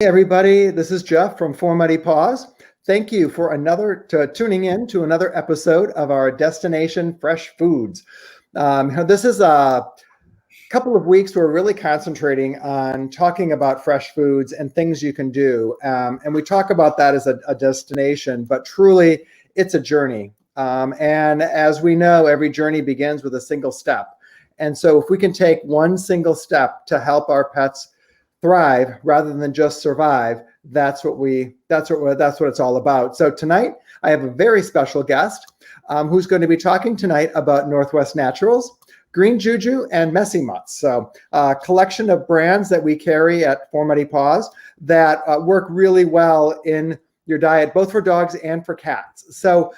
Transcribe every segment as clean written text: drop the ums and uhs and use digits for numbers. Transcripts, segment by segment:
Hey everybody, this is Jeff from For Muddy Paws. Thank you for tuning in to another episode of our Destination Fresh Foods. This is a couple of weeks we're really concentrating on talking about fresh foods and things you can do. And we talk about that as a destination, but truly it's a journey. And as we know, every journey begins with a single step. And so if we can take one single step to help our pets thrive rather than just survive, that's what it's all about. So tonight I have a very special guest who's going to be talking tonight about Northwest Naturals, Green Juju, and Messy Mutts. So a collection of brands that we carry at For Muddy Paws that work really well in your diet, both for dogs and for cats. So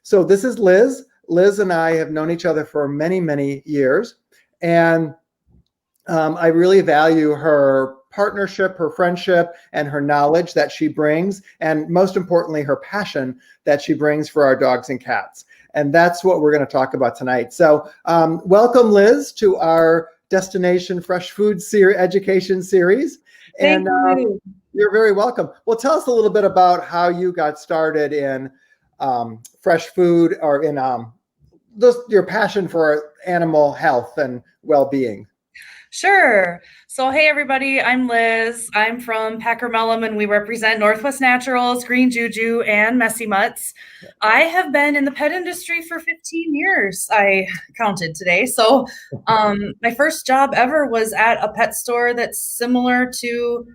this is Liz. Liz and I have known each other for many, many years. And I really value her partnership, her friendship, and her knowledge that she brings, and most importantly, her passion that she brings for our dogs and cats. And that's what we're going to talk about tonight. So welcome, Liz, to our Destination Fresh Food Education Series. Thank you. You're very welcome. Well, tell us a little bit about how you got started in fresh food, or in your passion for animal health and well-being. Sure. So, hey, everybody, I'm Liz. I'm from Packer Mellum, and we represent Northwest Naturals, Green Juju, and Messy Mutts. I have been in the pet industry for 15 years. I counted today. So my first job ever was at a pet store that's similar to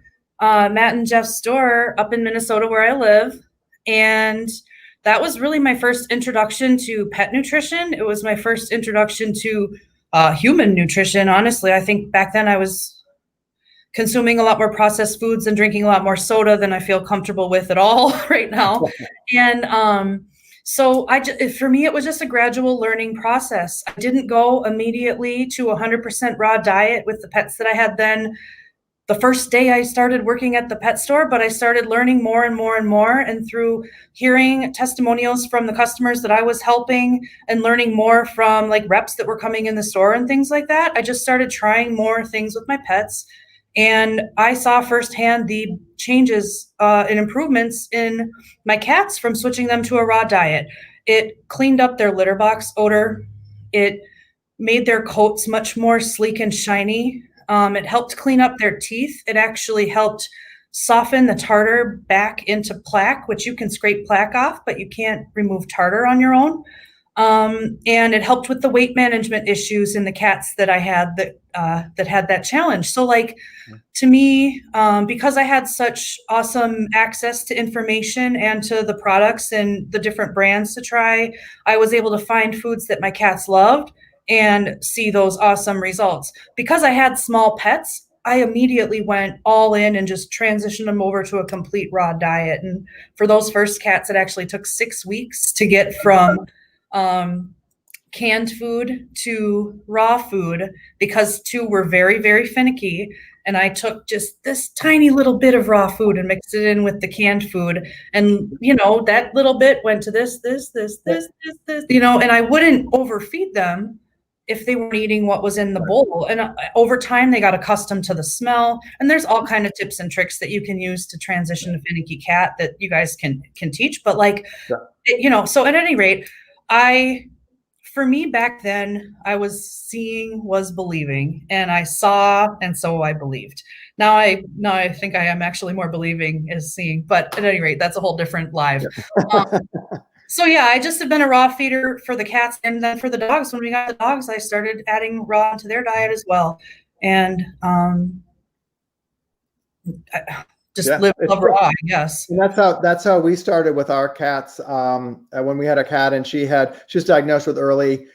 Matt and Jeff's store up in Minnesota where I live. And that was really my first introduction to pet nutrition. It was my first introduction to human nutrition. Honestly, I think back then I was consuming a lot more processed foods and drinking a lot more soda than I feel comfortable with at all right now. And so for me, it was just a gradual learning process. I didn't go immediately to 100% raw diet with the pets that I had then. The first day I started working at the pet store, but I started learning more and more and more. And through hearing testimonials from the customers that I was helping and learning more from like reps that were coming in the store and things like that, I just started trying more things with my pets. And I saw firsthand the changes and improvements in my cats from switching them to a raw diet. It cleaned up their litter box odor. It made their coats much more sleek and shiny. It helped clean up their teeth. It actually helped soften the tartar back into plaque, which you can scrape plaque off, but you can't remove tartar on your own. And it helped with the weight management issues in the cats that I had that had that challenge. So to me, because I had such awesome access to information and to the products and the different brands to try, I was able to find foods that my cats loved and see those awesome results. Because I had small pets, I immediately went all in and just transitioned them over to a complete raw diet. And for those first cats, it actually took 6 weeks to get from canned food to raw food, because two were very, very finicky. And I took just this tiny little bit of raw food and mixed it in with the canned food. And, that little bit went to this, and I wouldn't overfeed them if they weren't eating what was in the bowl. And over time, they got accustomed to the smell. And there's all kind of tips and tricks that you can use to transition a finicky cat that you guys can teach. But so at any rate, for me back then, I was seeing was believing, and I saw, and so I believed. Now I think I am actually more believing as seeing, but at any rate, that's a whole different live. So yeah, I just have been a raw feeder for the cats, and then for the dogs, when we got the dogs, I started adding raw to their diet as well. And live love raw, I guess. And that's how we started with our cats. When we had a cat, and she was diagnosed with early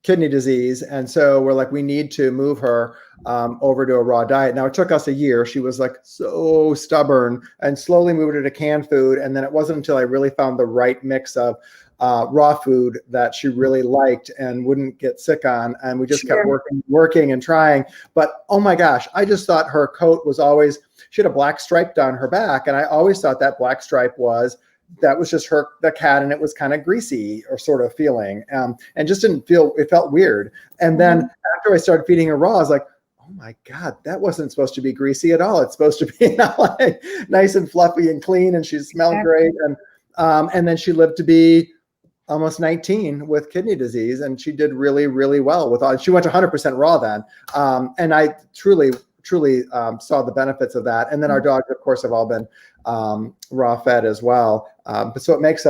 kidney disease, and so we're like, we need to move her over to a raw diet. Now it took us a year. She was like so stubborn, and slowly moved her to canned food. And then it wasn't until I really found the right mix of raw food that she really liked and wouldn't get sick on. And we just kept working and trying. But oh my gosh, I just thought her coat was always, she had a black stripe down her back. And I always thought that black stripe was just the cat, and it was kind of greasy or sort of feeling, and just didn't feel, it felt weird. And then after I started feeding her raw, I was like, oh oh my God, that wasn't supposed to be greasy at all. It's supposed to be like nice and fluffy and clean, and she smelled great. And then she lived to be almost 19 with kidney disease, and she did really, really well with all. She went to 100% raw then, and I truly saw the benefits of that. And then our dogs, of course, have all been raw fed as well. So it makes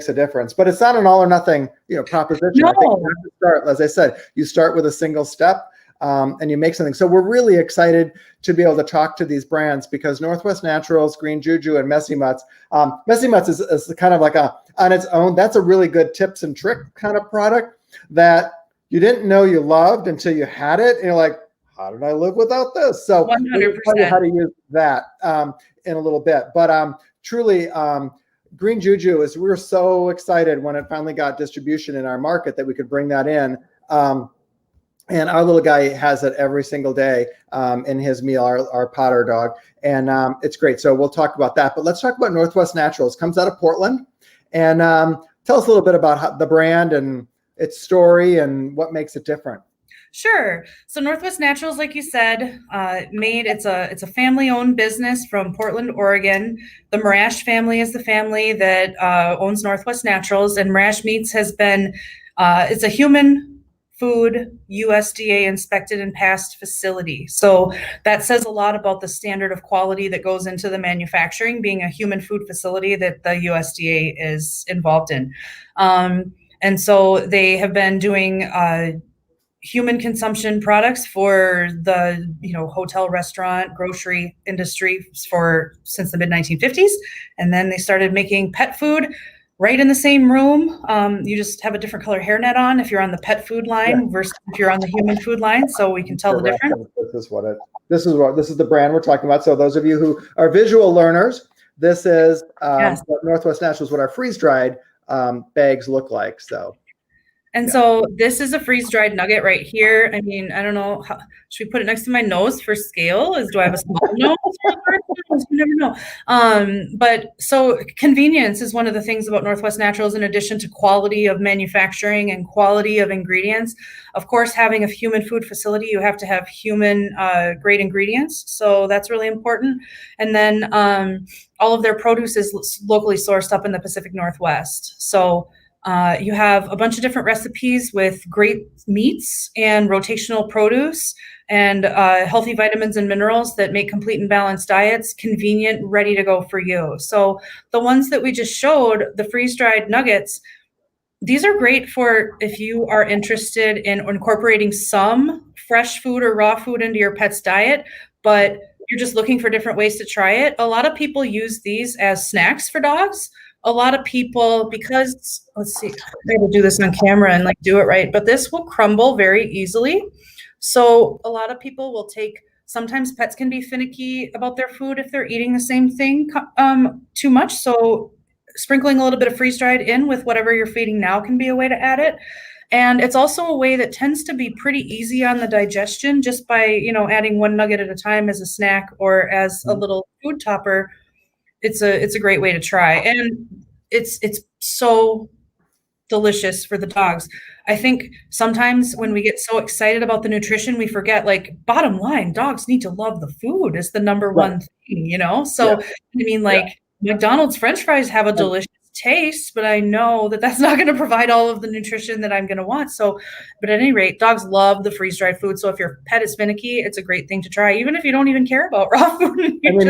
a difference. But it's not an all or nothing, proposition. No. I think you have to start, as I said, you start with a single step. And you make something. So we're really excited to be able to talk to these brands, because Northwest Naturals, Green Juju, and Messy Mutts. Messy Mutts is kind of like on its own. That's a really good tips and trick kind of product that you didn't know you loved until you had it. And you're like, how did I live without this? So 100%. we'll tell you how to use that in a little bit. But truly, Green Juju we're so excited when it finally got distribution in our market that we could bring that in. And our little guy has it every single day in his meal, our Potter dog. And it's great. So we'll talk about that. But let's talk about Northwest Naturals. Comes out of Portland. And tell us a little bit about the brand and its story and what makes it different. Sure. So Northwest Naturals, like you said, it's a family-owned business from Portland, Oregon. The Marash family is the family that owns Northwest Naturals. And Marash Meats has been, it's a human food USDA inspected and passed facility. So that says a lot about the standard of quality that goes into the manufacturing, being a human food facility that the USDA is involved in. And so they have been doing human consumption products for the hotel, restaurant, grocery industry since the mid 1950s. And then they started making pet food right in the same room. You just have a different color hairnet on if you're on the pet food line versus if you're on the human food line, so we can tell the difference. This is the brand we're talking about. So those of you who are visual learners, this is what Northwest Naturals, what our freeze-dried bags look like. So this is a freeze-dried nugget right here. I mean, I don't know. Should we put it next to my nose for scale? Do I have a small nose? You never know. But so convenience is one of the things about Northwest Naturals, in addition to quality of manufacturing and quality of ingredients. Of course, having a human food facility, you have to have human grade ingredients. So that's really important. And then all of their produce is locally sourced up in the Pacific Northwest. So you have a bunch of different recipes with great meats and rotational produce and healthy vitamins and minerals that make complete and balanced diets convenient, ready to go for you. So the ones that we just showed, the freeze-dried nuggets, these are great for if you are interested in incorporating some fresh food or raw food into your pet's diet, but you're just looking for different ways to try it. A lot of people use these as snacks for dogs. A lot of people, because let's see, I will do this on camera and do it right, but this will crumble very easily. So a lot of people will sometimes pets can be finicky about their food if they're eating the same thing too much. So sprinkling a little bit of freeze-dried in with whatever you're feeding now can be a way to add it. And it's also a way that tends to be pretty easy on the digestion, just by, adding one nugget at a time as a snack or as a little food topper. It's a great way to try. And it's so delicious for the dogs. I think sometimes when we get so excited about the nutrition, we forget, bottom line, dogs need to love the food is the number one thing, So, McDonald's French fries have a delicious taste, but I know that that's not going to provide all of the nutrition that I'm going to want. So, but at any rate, dogs love the freeze-dried food. So if your pet is finicky, it's a great thing to try, even if you don't even care about raw food. And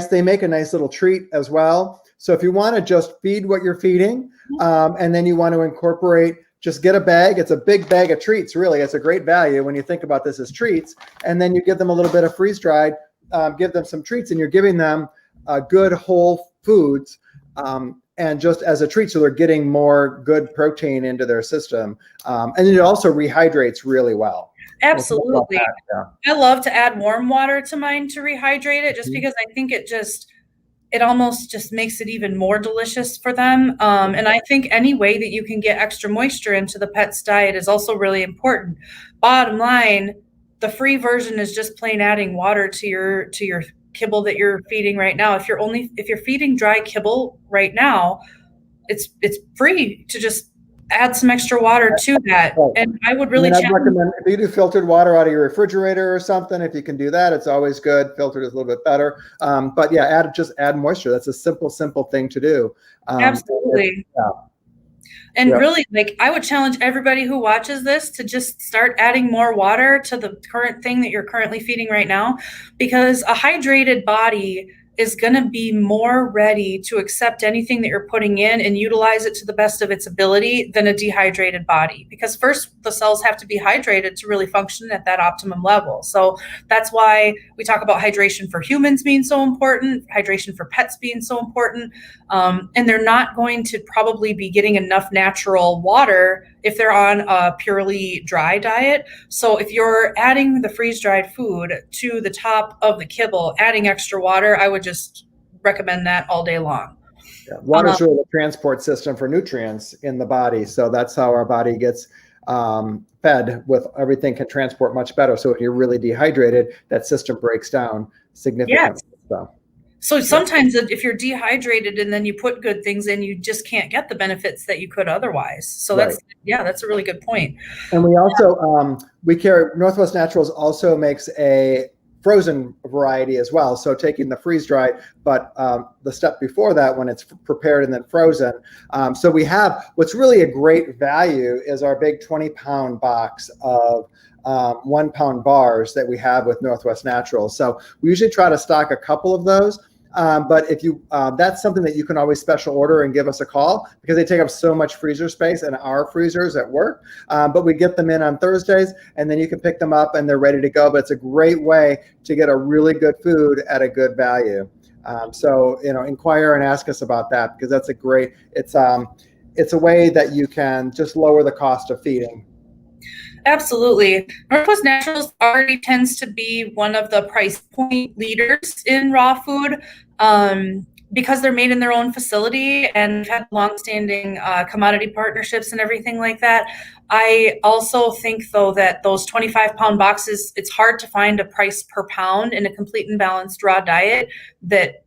they make a nice little treat as well. So if you want to just feed what you're feeding, and then you want to incorporate, just get a bag. It's a big bag of treats, really. It's a great value when you think about this as treats. And then you give them a little bit of freeze-dried, give them some treats, and you're giving them good whole foods. And just as a treat, so they're getting more good protein into their system. And it also rehydrates really well. Absolutely. I love to add warm water to mine to rehydrate it, just because I think it almost just makes it even more delicious for them. And I think any way that you can get extra moisture into the pet's diet is also really important. Bottom line, the free version is just plain adding water to your kibble that you're feeding right now. If you're feeding dry kibble right now, it's free to just add some extra water to that. Right. And I would really I'd recommend if you do filtered water out of your refrigerator or something, if you can do that, it's always good. Filtered is a little bit better. But yeah, just add moisture. That's a simple thing to do. Absolutely. And really, like, I would challenge everybody who watches this to just start adding more water to the current thing that you're currently feeding right now, because a hydrated body is going to be more ready to accept anything that you're putting in and utilize it to the best of its ability than a dehydrated body. Because first, the cells have to be hydrated to really function at that optimum level. So that's why we talk about hydration for humans being so important, hydration for pets being so important. And they're not going to probably be getting enough natural water if they're on a purely dry diet. So if you're adding the freeze-dried food to the top of the kibble, adding extra water, I would just recommend that all day long. Yeah. Water is really the transport system for nutrients in the body. So that's how our body gets fed with everything, can transport much better. So if you're really dehydrated, that system breaks down significantly. Yes. So sometimes if you're dehydrated and then you put good things in, you just can't get the benefits that you could otherwise. So that's a really good point. And we also, Northwest Naturals also makes a frozen variety as well. So taking the freeze dried, but the step before that, when it's prepared and then frozen. So we have, what's really a great value is our big 20-pound box of 1 pound bars that we have with Northwest Naturals. So we usually try to stock a couple of those. But if you, that's something that you can always special order and give us a call, because they take up so much freezer space in our freezers at work. But we get them in on Thursdays, and then you can pick them up and they're ready to go. But it's a great way to get a really good food at a good value. So, inquire and ask us about that, because that's a great, it's a way that you can just lower the cost of feeding. Absolutely. Northwest Naturals already tends to be one of the price point leaders in raw food because they're made in their own facility and have longstanding commodity partnerships and everything like that. I also think, though, that those 25-pound boxes, it's hard to find a price per pound in a complete and balanced raw diet that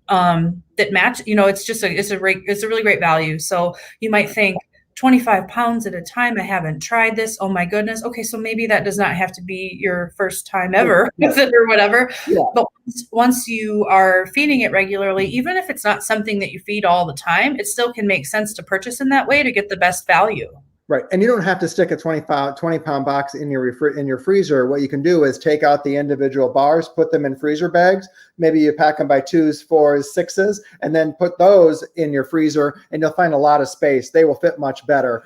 match. It's a really great value. So you might think, 25 pounds at a time. I haven't tried this. Oh my goodness. Okay. So maybe that does not have to be your first time ever with it or whatever. Yeah. But once you are feeding it regularly, even if it's not something that you feed all the time, it still can make sense to purchase in that way to get the best value. Right. And you don't have to stick a 20-pound box in your freezer. What you can do is take out the individual bars, put them in freezer bags. Maybe you pack them by 2s, 4s, 6s, and then put those in your freezer, and you'll find a lot of space. They will fit much better.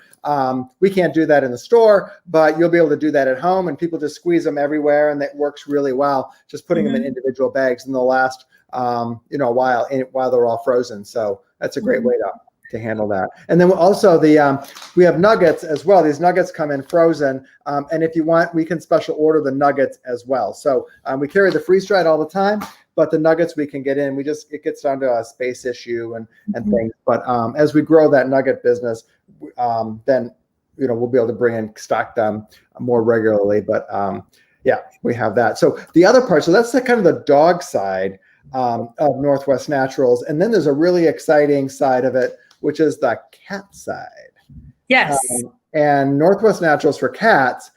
We can't do that in the store, but you'll be able to do that at home, and people just squeeze them everywhere, and that works really well. Just putting them in individual bags, and they'll last a while they're all frozen. So that's a great way to handle that. And then also we have nuggets as well. These nuggets come in frozen. And if you want, we can special order the nuggets as well. So we carry the freeze dried all the time, but the nuggets we can get in. It gets down to a space issue and things. But as we grow that nugget business, then we'll be able to stock them more regularly. But we have that. So the other part, so that's the kind of the dog side of Northwest Naturals. And then there's a really exciting side of it, which is the cat side. Yes. And Northwest Naturals for cats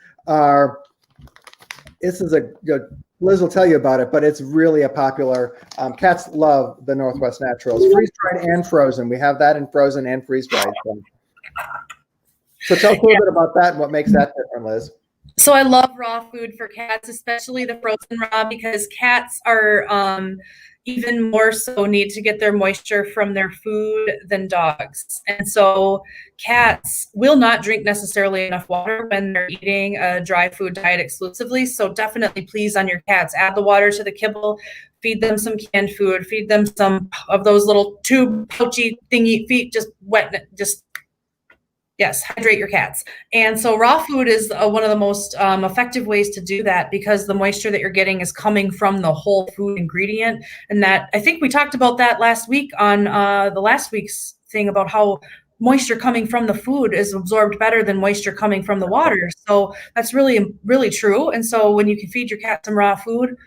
Liz will tell you about it, but it's really a popular, cats love the Northwest Naturals, freeze-dried and frozen. We have that in frozen and freeze-dried. So tell us a little bit about that and what makes that different, Liz. So I love raw food for cats, especially the frozen raw, because cats are even more so need to get their moisture from their food than dogs. And so cats will not drink necessarily enough water when they're eating a dry food diet exclusively. So definitely, please, on your cats, add the water to the kibble, feed them some canned food, feed them some of those little tube pouchy thingy feet, yes, hydrate your cats. And so raw food is one of the most effective ways to do that, because the moisture that you're getting is coming from the whole food ingredient. And that, I think we talked about that last week on the last week's thing about how moisture coming from the food is absorbed better than moisture coming from the water. So that's really, really true. And so when you can feed your cat some raw food,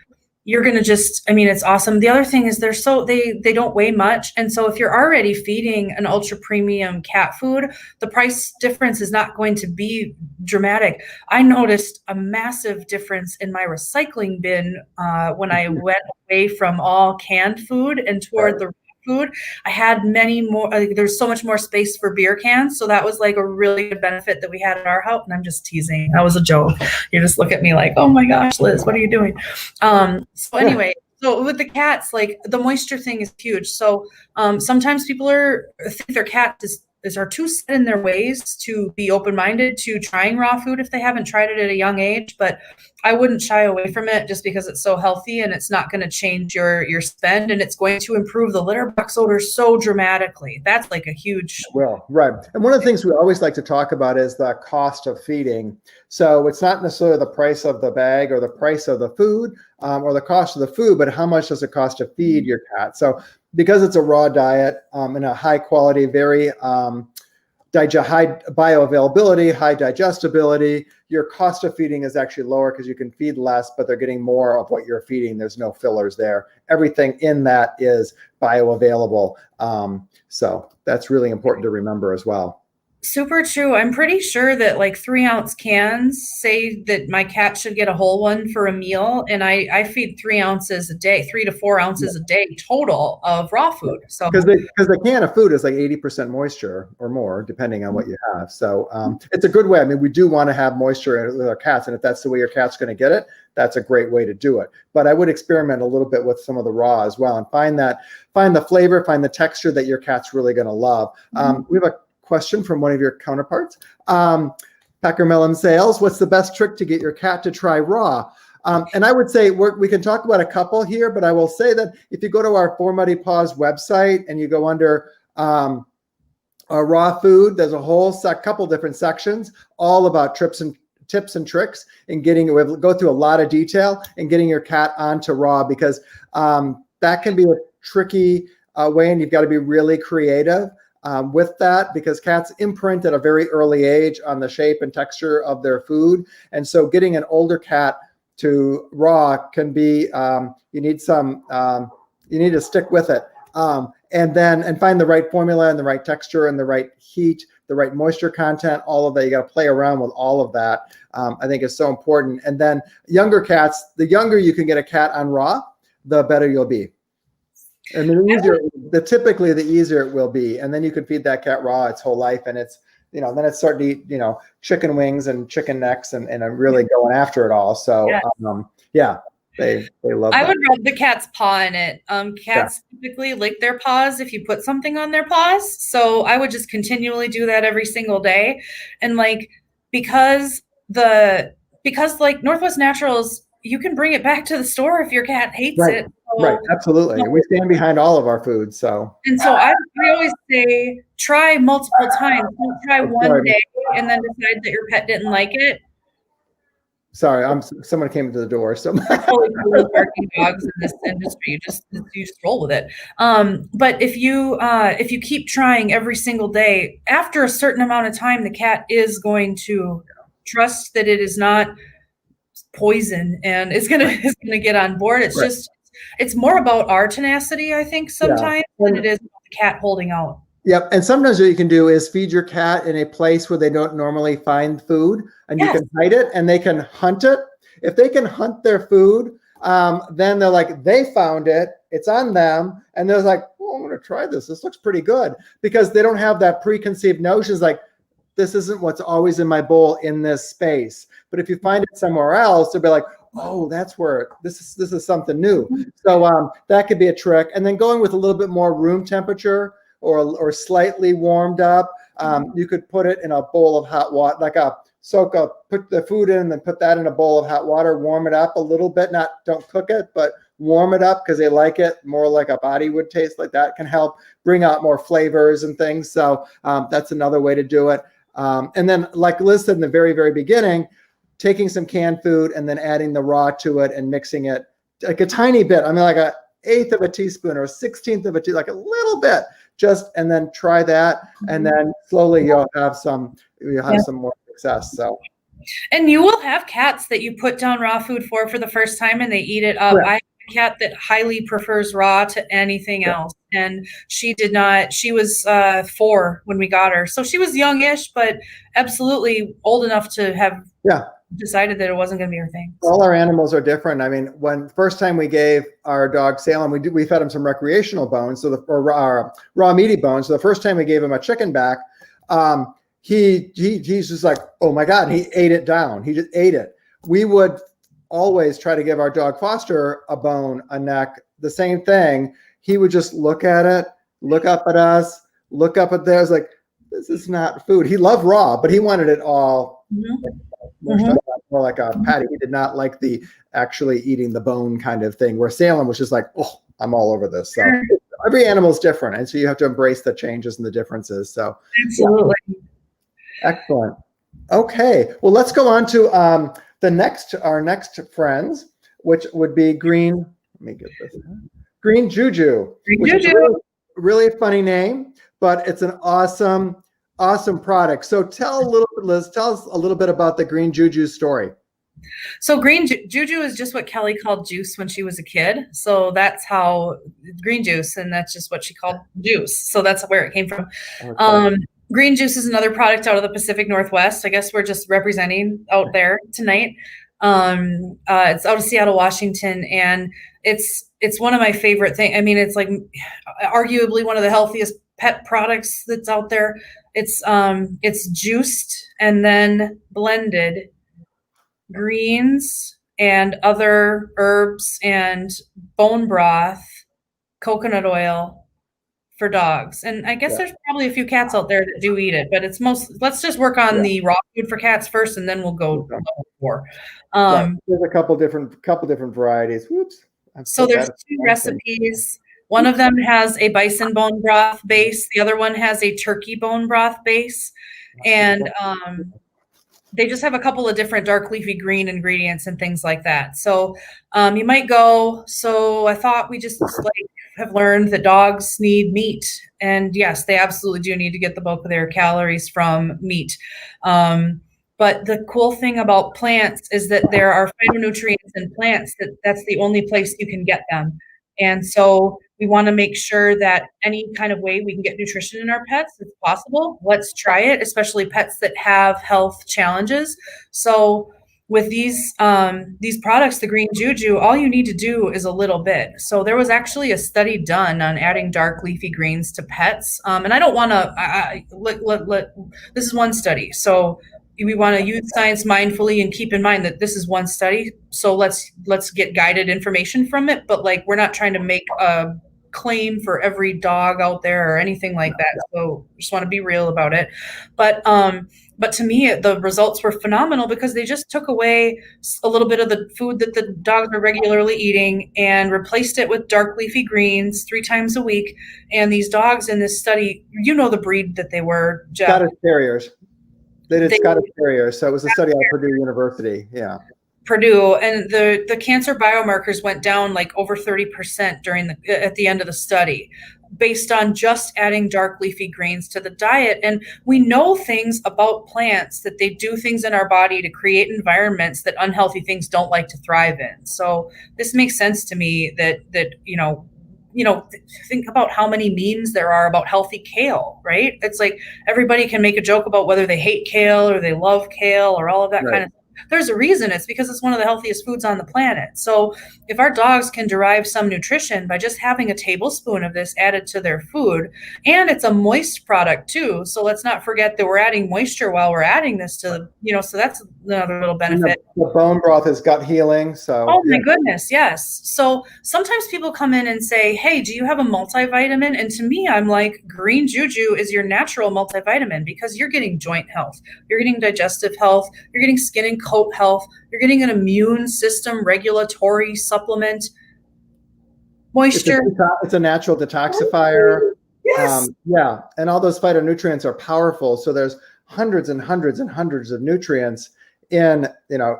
you're going to just, I mean, it's awesome. The other thing is they don't weigh much. And so if you're already feeding an ultra premium cat food, the price difference is not going to be dramatic. I noticed a massive difference in my recycling bin when I went away from all canned food and toward the food. I had many more, there's so much more space for beer cans. So that was like a really good benefit that we had at our house. And I'm just teasing. That was a joke. You just look at me like, oh my gosh, Liz, what are you doing? So anyway, so with the cats, like the moisture thing is huge. So sometimes people think their cat are too set in their ways to be open-minded to trying raw food if they haven't tried it at a young age. But I wouldn't shy away from it just because it's so healthy and it's not going to change your spend, and it's going to improve the litter box odor so dramatically. That's like a huge. Well, right. And one of the things we always like to talk about is the cost of feeding. So it's not necessarily the price of the bag or the price of the food or the cost of the food, but how much does it cost to feed your cat? So because it's a raw diet and a high quality, very high bioavailability, high digestibility, your cost of feeding is actually lower because you can feed less, but they're getting more of what you're feeding. There's no fillers there. Everything in that is bioavailable. So that's really important to remember as well. Super true. I'm pretty sure that like 3-ounce cans say that my cat should get a whole one for a meal. And I feed 3 ounces a day, 3 to 4 ounces a day total of raw food. So because the can of food is like 80% moisture or more, depending on what you have. So it's a good way. I mean, we do want to have moisture with our cats. And if that's the way your cat's going to get it, that's a great way to do it. But I would experiment a little bit with some of the raw as well and find the flavor, find the texture that your cat's really going to love. We have a question from one of your counterparts. Packer Melon Sales, what's the best trick to get your cat to try raw? And I would say we can talk about a couple here, but I will say that if you go to our Four Muddy Paws website and you go under our raw food, there's a whole couple different sections all about tips and tricks in we'll go through a lot of detail in getting your cat onto raw, because that can be a tricky way, and you've got to be really creative with that, because cats imprint at a very early age on the shape and texture of their food. And so getting an older cat to raw can be, you need to stick with it. And find the right formula and the right texture and the right heat, the right moisture content, all of that. You got to play around with all of that. I think is so important. And then younger cats, the younger you can get a cat on raw, the better you'll be. I mean, typically the easier it will be. And then you can feed that cat raw its whole life. And it's, then it's starting to eat, chicken wings and chicken necks and really going after it all. So, they love that. I would rub the cat's paw in it. Cats typically lick their paws if you put something on their paws. So I would just continually do that every single day. And because Northwest Naturals, you can bring it back to the store if your cat hates it. So, right, absolutely. We stand behind all of our food. So I always say try multiple times. Don't try one day and then decide that your pet didn't like it. Sorry, someone came to the door. So totally cool with barking dogs in this industry. You just roll with it. But if you keep trying every single day, after a certain amount of time, the cat is going to trust that it is not poison and it's gonna get on board. It's just it's more about our tenacity, I think, sometimes than it is about the cat holding out. Yep. And sometimes what you can do is feed your cat in a place where they don't normally find food, and you can hide it and they can hunt it. If they can hunt their food, then they're like, they found it, it's on them. And they're like, oh, I'm going to try this. This looks pretty good, because they don't have that preconceived notions like, this isn't what's always in my bowl in this space. But if you find it somewhere else, they'll be like, oh, that's where this is something new. So that could be a trick. And then going with a little bit more room temperature or slightly warmed up. You could put it in a bowl of hot water, put the food in and then put that in a bowl of hot water, warm it up a little bit, don't cook it, but warm it up because they like it more like a body would taste. Like that can help bring out more flavors and things. So that's another way to do it. And then like Liz said in the very, very beginning, taking some canned food and then adding the raw to it and mixing it like a tiny bit. I mean, like 1/8 of a teaspoon or 1/16 of a teaspoon, like a little bit. And then try that, and then slowly you'll have some more success. So, and you will have cats that you put down raw food for the first time and they eat it up. Right. I cat that highly prefers raw to anything else. And she was 4 when we got her. So she was youngish, but absolutely old enough to have decided that it wasn't going to be her thing. All our animals are different. I mean, when first time we gave our dog Salem, we fed him some recreational bones, or raw meaty bones. So the first time we gave him a chicken back, he's just like, oh my God, and he ate it down. He just ate it. We would always try to give our dog Foster a bone, a neck, the same thing. He would just look at it, look up at us, look up at theirs, like, this is not food. He loved raw, but he wanted it all more like a patty. He did not like the actually eating the bone kind of thing, where Salem was just like, oh, I'm all over this. So every animal is different. And so you have to embrace the changes and the differences. So absolutely. Excellent. Okay. Well, let's go on to our next friends, which would be green. Let me get this. Green Juju. Green Juju. Really funny name, but it's an awesome product. So Liz, tell us a little bit about the Green Juju story. So Green Juju is just what Kelly called juice when she was a kid. So that's how green juice, and that's just what she called juice. So that's where it came from. Okay. Green juice is another product out of the Pacific Northwest. I guess we're just representing out there tonight. It's out of Seattle, Washington, and it's one of my favorite things. I mean, it's like arguably one of the healthiest pet products that's out there. It's juiced and then blended greens and other herbs and bone broth, coconut oil for dogs. And I guess there's probably a few cats out there that do eat it, but let's just work on the raw food for cats first, and then we'll go for. There's a couple different varieties. Whoops. So there's 2 recipes. One of them has a bison bone broth base. The other one has a turkey bone broth base. And they just have a couple of different dark leafy green ingredients and things like that. So you might go, so I thought we just have learned that dogs need meat. And yes, they absolutely do need to get the bulk of their calories from meat. But the cool thing about plants is that there are phytonutrients in plants that's the only place you can get them. And so we want to make sure that any kind of way we can get nutrition in our pets, it's possible. Let's try it, especially pets that have health challenges. So with these products, the Green Juju, all you need to do is a little bit. So there was actually a study done on adding dark leafy greens to pets. And I don't want to, this is one study. So we want to use science mindfully and keep in mind that this is one study. So let's get guided information from it. But like, we're not trying to make a claim for every dog out there or anything like that. So just want to be real about it. But to me, the results were phenomenal because they just took away a little bit of the food that the dogs are regularly eating and replaced it with dark leafy greens 3 times a week. And these dogs in this study, you know the breed that they were, Jeff. Scottish Terriers. They did Scottish Terriers. So it was a study at Purdue University. Yeah. Purdue, and the cancer biomarkers went down like over 30% at the end of the study, based on just adding dark leafy greens to the diet. And we know things about plants, that they do things in our body to create environments that unhealthy things don't like to thrive in. So this makes sense to me that think about how many memes there are about healthy kale, right? It's like everybody can make a joke about whether they hate kale or they love kale or all of that kind of stuff. There's a reason. It's because it's one of the healthiest foods on the planet. So if our dogs can derive some nutrition by just having a tablespoon of this added to their food, and it's a moist product too. So let's not forget that we're adding moisture while we're adding this to, so that's another little benefit. The bone broth is gut healing. So. Oh my goodness. Yes. So sometimes people come in and say, hey, do you have a multivitamin? And to me, I'm like, Green Juju is your natural multivitamin because you're getting joint health. You're getting digestive health. You're getting skin and coat health. You're getting an immune system regulatory supplement. Moisture. It's a natural detoxifier. Yes. And all those phytonutrients are powerful. So there's hundreds and hundreds and hundreds of nutrients in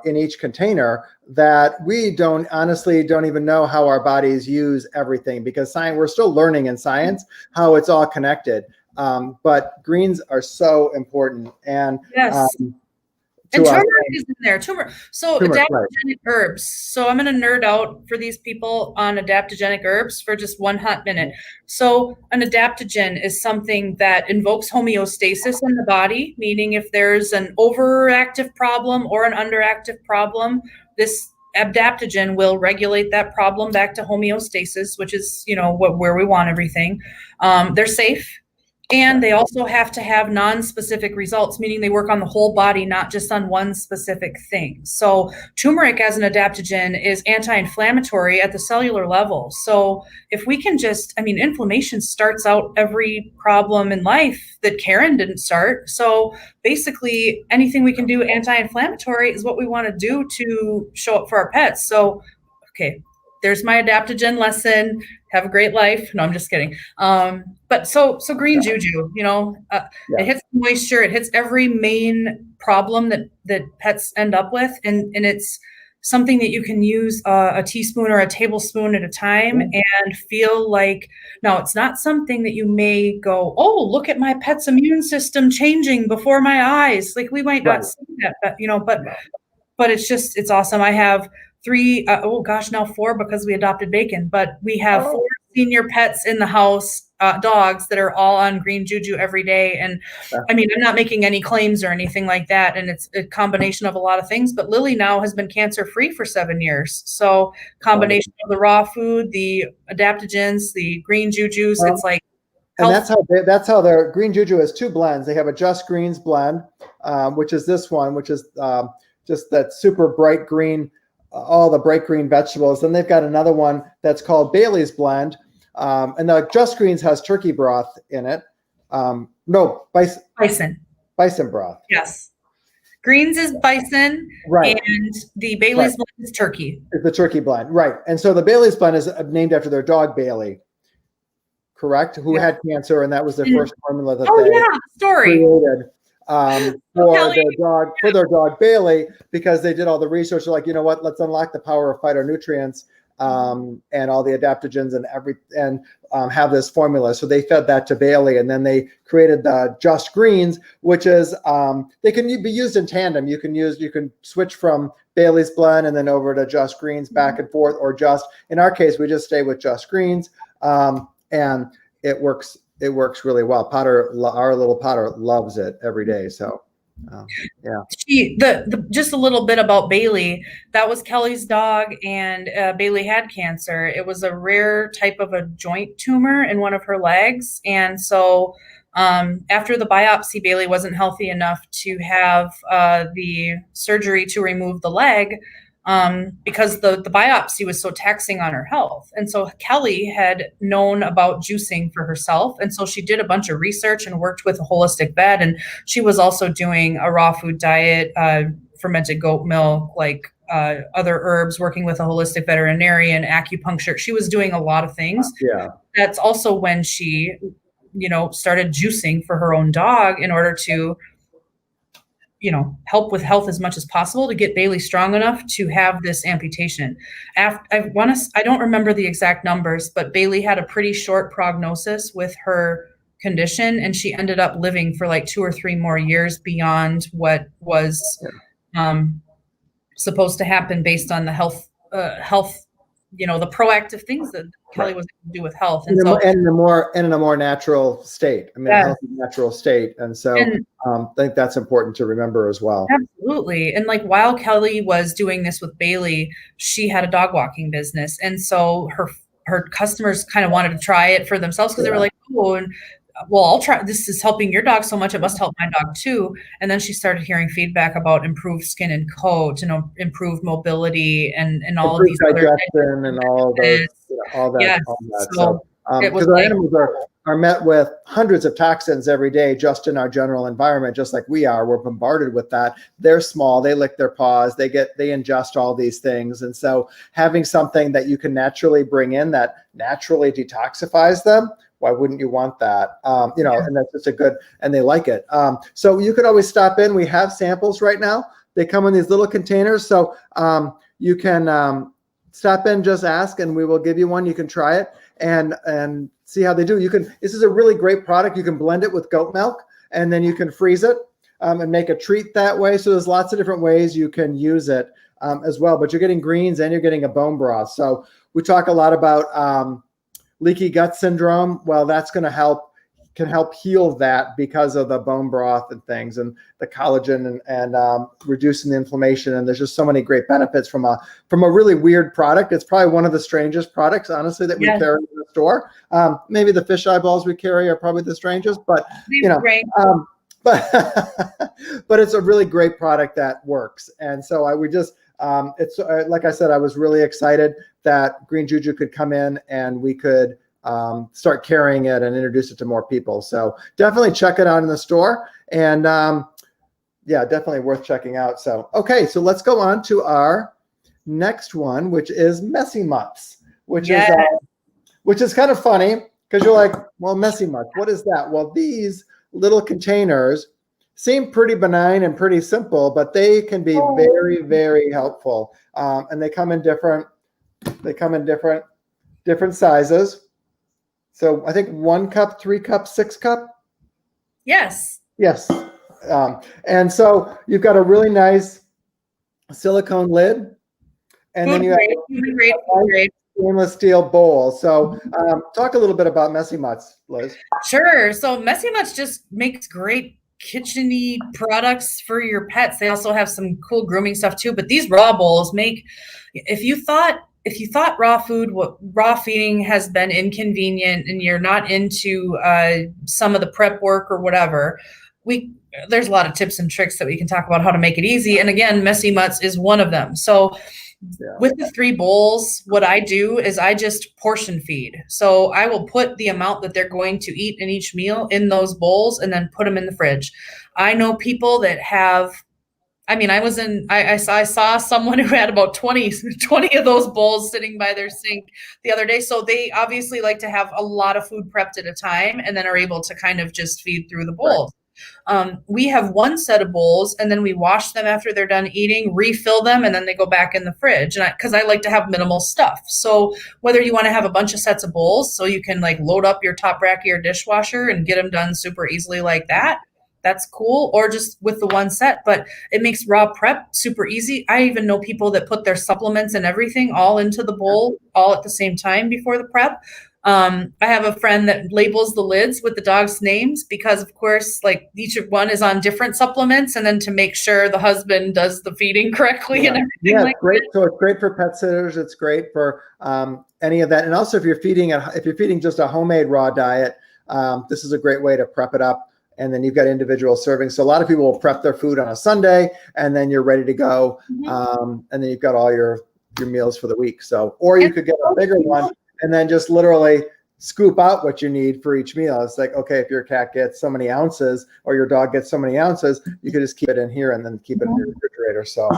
each container that we don't even know how our bodies use everything, because we're still learning in science how it's all connected. But greens are so important. And And turmeric is in there. Turmeric. So Turmeric, adaptogenic herbs. So I'm going to nerd out for these people on adaptogenic herbs for just one hot minute. So an adaptogen is something that invokes homeostasis in the body, meaning if there's an overactive problem or an underactive problem, this adaptogen will regulate that problem back to homeostasis, which is, where we want everything. They're safe. And they also have to have non-specific results, meaning they work on the whole body, not just on one specific thing. So turmeric as an adaptogen is anti-inflammatory at the cellular level. So if we can inflammation starts out every problem in life that Karen didn't start. So basically anything we can do anti-inflammatory is what we want to do to show up for our pets. So, okay, there's my adaptogen lesson. Have a great life. No, I'm just kidding. But so green juju, it hits moisture. It hits every main problem that pets end up with. And it's something that you can use a teaspoon or a tablespoon at a time and feel like, now it's not something that you may go, oh, look at my pet's immune system changing before my eyes. Like we might not see that, but it's awesome. I have 3, now 4 because we adopted Bacon, but we have 4 senior pets in the house, dogs that are all on green juju every day. And I'm not making any claims or anything like that. And it's a combination of a lot of things, but Lily now has been cancer free for 7 years. So combination of the raw food, the adaptogens, the green jujus, it's like, and that's how their green juju has 2 blends. They have a Just Greens blend, which is this one, which is just that super bright green, all the bright green vegetables. Then they've got another one that's called Bailey's Blend. And the Just Greens has turkey broth in it. Bison broth. Yes. Greens is bison, right? And the Bailey's blend is turkey. It's the turkey blend, right? And so the Bailey's blend is named after their dog Bailey, correct? Who had cancer, and that was their first formula that they created for their dog Bailey, because they did all the research. They're like, you know what? Let's unlock the power of phytonutrients and all the adaptogens and have this formula. So they fed that to Bailey, and then they created the Just Greens, which is they can be used in tandem. You can switch from Bailey's blend and then over to Just Greens back and forth, or in our case, we just stay with Just Greens, and it works really well. Our little Potter loves it every day. So just a little bit about Bailey. That was Kelly's dog, and Bailey had cancer. It was a rare type of a joint tumor in one of her legs. And so after the biopsy, Bailey wasn't healthy enough to have the surgery to remove the leg, because the biopsy was so taxing on her health. And so Kelly had known about juicing for herself. And so she did a bunch of research and worked with a holistic vet. And she was also doing a raw food diet, fermented goat milk, like other herbs, working with a holistic veterinarian, acupuncture. She was doing a lot of things. Yeah. That's also when she, started juicing for her own dog in order to help with health as much as possible to get Bailey strong enough to have this amputation. I don't remember the exact numbers, but Bailey had a pretty short prognosis with her condition, and she ended up living for like 2 or 3 more years beyond what was supposed to happen based on the health, the proactive things that Kelly was able to do with health. And in a more natural state. A healthy, natural state. And so I think that's important to remember as well. Absolutely. And like while Kelly was doing this with Bailey, she had a dog walking business. And so her customers kind of wanted to try it for themselves, because they were like, I'll try. This is helping your dog so much, it must help my dog too. And then she started hearing feedback about improved skin and coat, improved mobility, and all of these digestion and all those, all that. Yes. All that. So because our animals are met with hundreds of toxins every day just in our general environment, just like we are. We're bombarded with that. They're small. They lick their paws. They ingest all these things. And so having something that you can naturally bring in that naturally detoxifies them, why wouldn't you want that? And that's just and they like it. So you could always stop in. We have samples right now. They come in these little containers. So you can stop in, just ask, and we will give you one. You can try it and see how they do. This is a really great product. You can blend it with goat milk, and then you can freeze it. and make a treat that way. So there's lots of different ways you can use it as well, but you're getting greens and you're getting a bone broth. So we talk a lot about leaky gut syndrome. Well, that's going to can help heal that because of the bone broth and things, and the collagen and reducing the inflammation. And there's just so many great benefits from a really weird product. It's probably one of the strangest products, honestly, that we carry in the store. Maybe the fish eyeballs we carry are probably the strangest, but but it's a really great product that works. And so it's like I said, I was really excited that Green Juju could come in and we could start carrying it and introduce it to more people. So definitely check it out in the store, and definitely worth checking out. So, okay, so let's go on to our next one, which is Messy Mutts, which is kind of funny because you're like, well, Messy Mutts, what is that? Well, these little containers seem pretty benign and pretty simple, but they can be very, very helpful. And they come in different sizes. So I think 1 cup, 3 cup, 6 cup. Yes. And so you've got a really nice silicone lid, and then you have a stainless steel bowl. So talk a little bit about Messy Mutts, Liz. Sure. So Messy Mutts just makes great kitchen-y products for your pets. They also have some cool grooming stuff too. But these raw bowls if you thought raw feeding has been inconvenient and you're not into some of the prep work or whatever, there's a lot of tips and tricks that we can talk about how to make it easy. And again, Messy Mutts is one of them. So with the 3 bowls, what I do is I just portion feed. So I will put the amount that they're going to eat in each meal in those bowls and then put them in the fridge. I know people that have, I saw someone who had about 20 of those bowls sitting by their sink the other day. So they obviously like to have a lot of food prepped at a time and then are able to kind of just feed through the bowls. We have 1 set of bowls, and then we wash them after they're done eating, refill them, and then they go back in the fridge. And because I like to have minimal stuff. So whether you want to have a bunch of sets of bowls so you can like load up your top rack of your dishwasher and get them done super easily like that, that's cool, or just with the 1 set, but it makes raw prep super easy. I even know people that put their supplements and everything all into the bowl all at the same time before the prep. I have a friend that labels the lids with the dog's names because, of course, like each one is on different supplements, and then to make sure the husband does the feeding correctly and everything like great. that. So it's great for pet sitters. It's great for any of that. And also if you're feeding just a homemade raw diet, this is a great way to prep it up. And then you've got individual servings. So a lot of people will prep their food on a Sunday, and then you're ready to go. And then you've got all your meals for the week. So, or you could get a bigger one and then just literally scoop out what you need for each meal. It's like, okay, if your cat gets so many ounces or your dog gets so many ounces, you could just keep it in here and then keep it in your refrigerator. So.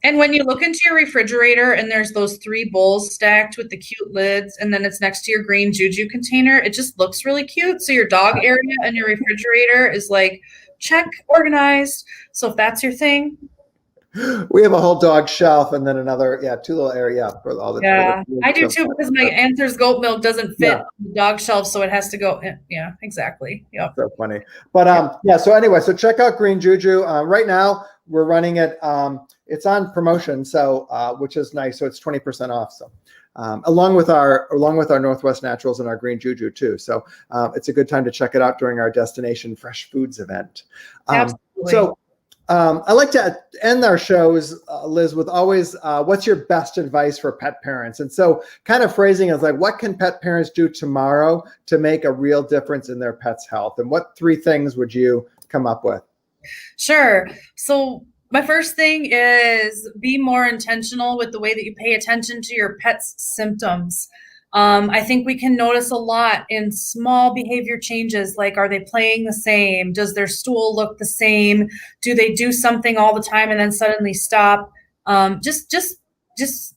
And when you look into your refrigerator and there's those 3 bowls stacked with the cute lids, and then it's next to your Green Juju container, it just looks really cute. So your dog area and your refrigerator is like, check, organized. So if that's your thing. We have a whole dog shelf and then another, 2 little area for all the. Yeah, I do too, because my Anthers goat milk doesn't fit on the dog shelf, so it has to go. Yeah, exactly. Yep. So funny. But so anyway, so check out Green Juju. Right now we're running it. It's on promotion, so which is nice. So it's 20% off. So along with our Northwest Naturals and our Green Juju too. So it's a good time to check it out during our Destination Fresh Foods event. Absolutely. So I like to end our shows, Liz, with always, what's your best advice for pet parents? And so kind of phrasing is like, what can pet parents do tomorrow to make a real difference in their pet's health? And what 3 things would you come up with? Sure. So my first thing is be more intentional with the way that you pay attention to your pet's symptoms. I think we can notice a lot in small behavior changes, like are they playing the same? Does their stool look the same? Do they do something all the time and then suddenly stop? Just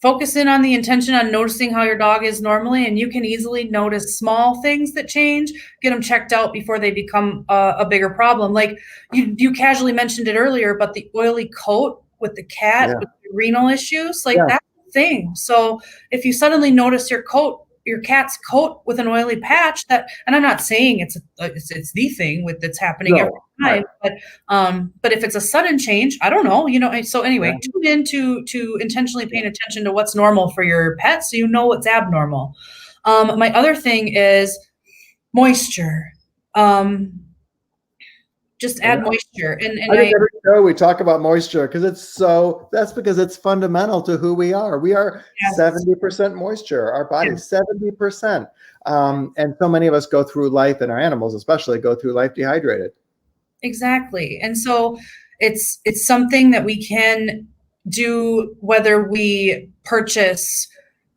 focus in on the intention on noticing how your dog is normally, and you can easily notice small things that change, get them checked out before they become a bigger problem. Like you casually mentioned it earlier, but the oily coat with the cat with the renal issues, like that's thing. So if you suddenly notice your coat your cat's coat with an oily patch, that, and I'm not saying it's the thing that's happening every time, but if it's a sudden change, I don't know, so anyway, tune in to intentionally paying attention to what's normal for your pet, so you know what's abnormal. My other thing is moisture. Just add moisture. And I think every show we talk about moisture because that's because it's fundamental to who we are. We are 70% moisture, our body, 70%. And so many of us go through life, and our animals especially go through life dehydrated. Exactly. And so it's something that we can do, whether we purchase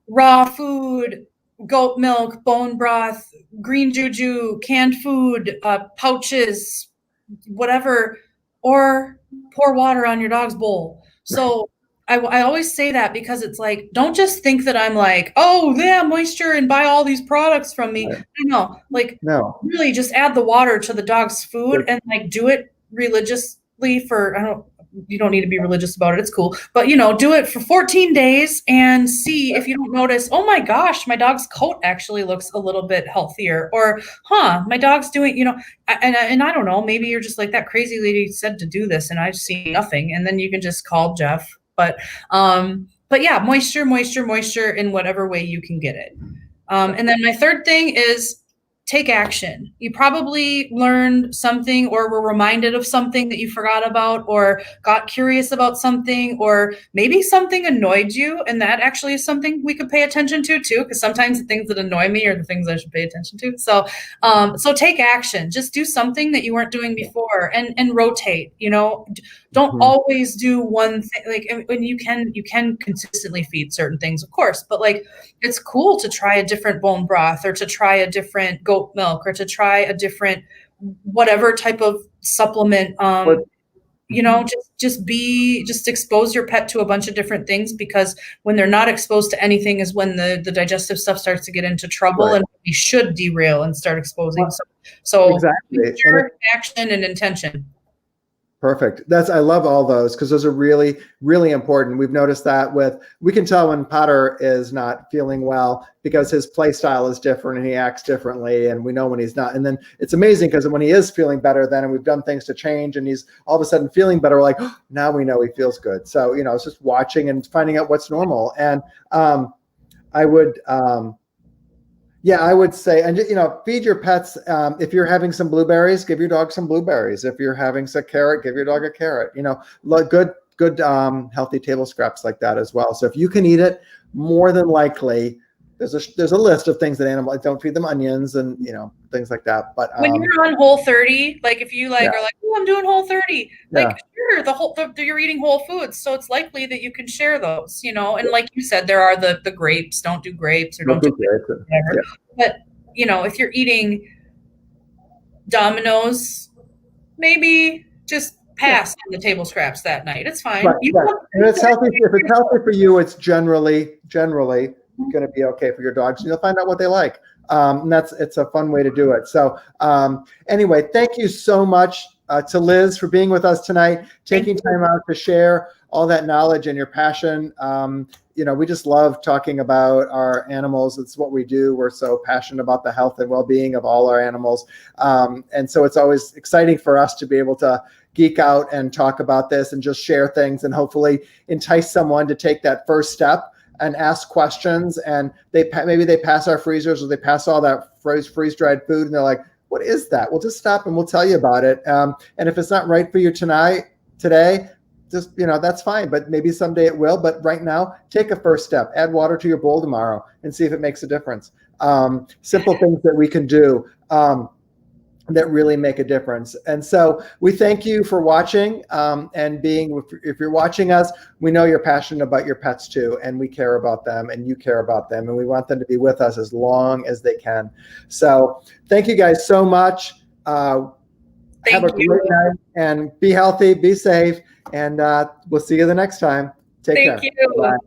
raw food, goat milk, bone broth, green juju, canned food, pouches, whatever, or pour water on your dog's bowl. So I always say that because it's like, don't just think that I'm like, oh yeah, moisture and buy all these products from me. No, really just add the water to the dog's food and like do it religiously for, you don't need to be religious about it. It's cool. But, do it for 14 days and see if you don't notice, oh my gosh, my dog's coat actually looks a little bit healthier, or, my dog's doing, and I don't know, maybe you're just like, that crazy lady said to do this and I've seen nothing. And then you can just call Jeff. But yeah, moisture in whatever way you can get it. And then my third thing is take action. You probably learned something or were reminded of something that you forgot about, or got curious about something, or maybe something annoyed you. And that actually is something we could pay attention to too, because sometimes the things that annoy me are the things I should pay attention to. So, so take action. Just do something that you weren't doing before, and rotate. Don't always do one thing. Like, when you can consistently feed certain things, of course, but like, it's cool to try a different bone broth, or to try a different goat milk, or to try a different whatever type of supplement. Just expose your pet to a bunch of different things, because when they're not exposed to anything is when the digestive stuff starts to get into trouble, and we should derail and start exposing. So exactly. Action and intention. Perfect. I love all those, because those are really, really important. We've noticed that we can tell when Potter is not feeling well, because his play style is different and he acts differently, and we know when he's not. And then it's amazing, because when he is feeling better and we've done things to change and he's all of a sudden feeling better, we're like, oh, now we know he feels good. So, it's just watching and finding out what's normal. And I would say, and feed your pets. If you're having some blueberries, give your dog some blueberries. If you're having some carrot, give your dog a carrot. Good healthy table scraps like that as well. So if you can eat it, more than likely, there's a list of things that animals, don't feed them onions and things like that. But when you're on Whole30, like if you are like, oh, I'm doing Whole30, like sure, you're eating whole foods, so it's likely that you can share those, and like you said, there are the grapes. Don't do grapes, or don't do grapes, whatever. Yeah. But if you're eating Domino's, maybe just pass on the table scraps that night. It's fine. Right. And it's healthy. If it's healthy for you, it's generally going to be okay for your dogs. You'll find out what they like. And it's a fun way to do it. So anyway, thank you so much to Liz for being with us tonight, taking time out to share all that knowledge and your passion. We just love talking about our animals. It's what we do. We're so passionate about the health and well-being of all our animals. And so it's always exciting for us to be able to geek out and talk about this and just share things, and hopefully entice someone to take that first step and ask questions. And maybe they pass our freezers, or they pass all that freeze-dried food, and they're like, what is that? We'll just stop and we'll tell you about it. And if it's not right for you today, just, that's fine, but maybe someday it will. But right now, take a first step, add water to your bowl tomorrow and see if it makes a difference. Simple things that we can do that really make a difference. And so we thank you for watching and if you're watching us, we know you're passionate about your pets too, and we care about them and you care about them, and we want them to be with us as long as they can. So thank you guys so much. Have a great night, and be healthy, be safe, and we'll see you the next time. Take care. Thank you. Bye.